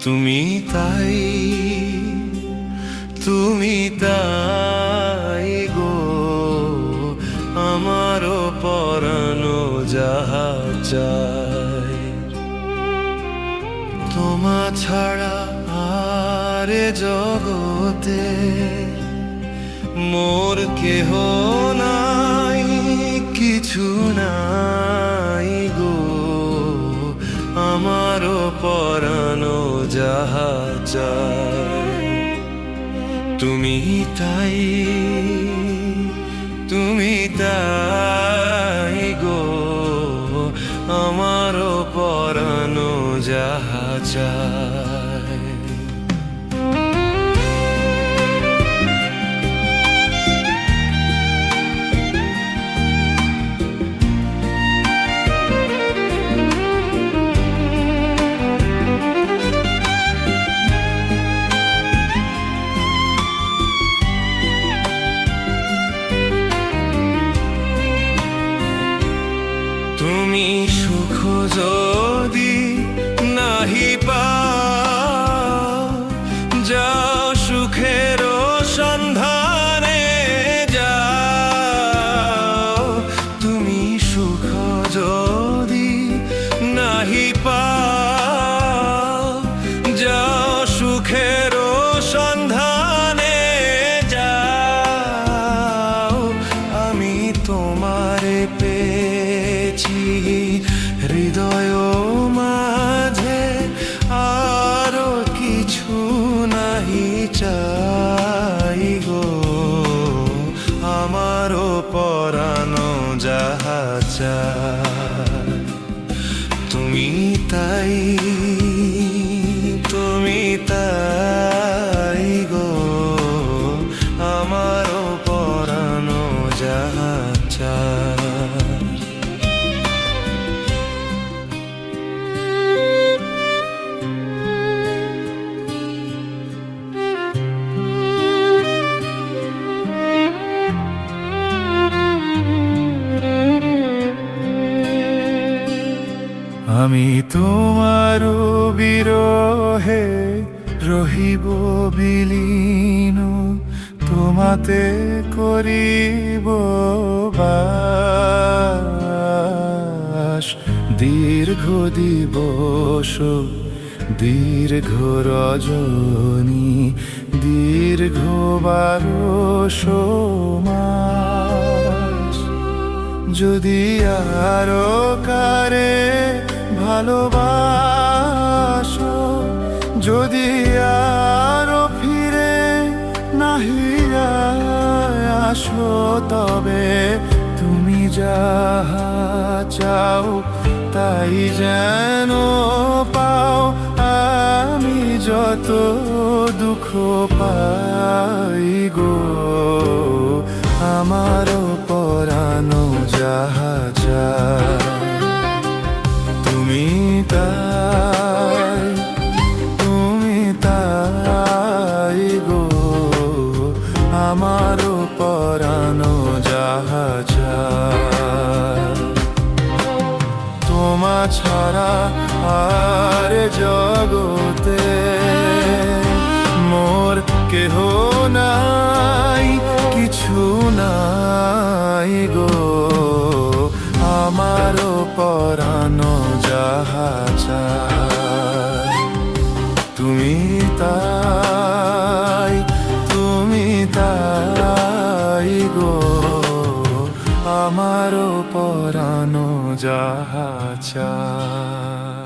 তুমি তাই, তুমি তাই গো, আমারও পরানো যাহা চাই। তোমা ছাড়া আর এ জগতে মোর কেহ নাই, কিছু নাই গো, আমারও পরানো যাহা চাই। তুমি তাই, তুমি তাই গো, আমারও পরানো যাহা চাই। তুমি সুখ যদি নাহি পাও, যাও সুখের সন্ধানে যাও। তুমি সুখ যদি নাহি পাও, যাও সুখের সন্ধানে যাও। আমি তোমারে পেয়েছি হৃদয় মাঝে, আরো কিছু নাহি চাই গো, আমারও পরানো যাহা চাই। তুমি তাই, তুমি তাই গো, আমারও পরানো যাহা চাই। আমি তোমার বিরহে রহিব বিলীন, তোমাতে করিব বাস। দীর্ঘ দিবস, দীর্ঘ রজনী, দীর্ঘ 1200 মাস। যদি আরো কারে ভালোবাসো, যদি আরো ফিরে নাহি আসো, তবে তুমি যাহা চাও তাই যেন পাও। আমি যত দুঃখ পাই গো, আমারও পরানো যাহা চাই। তুমি তাই, তুমি তাই গো, আমারও পরানো যাহা চাই। তোমা ছাড়া আর জগতে মোর কেহ নাই, কিছু নাই গো, আমারও পরানো যাহা চাই। তুমি তাই, তুমি তাই গো, আমারও পরানো যাহা চাই।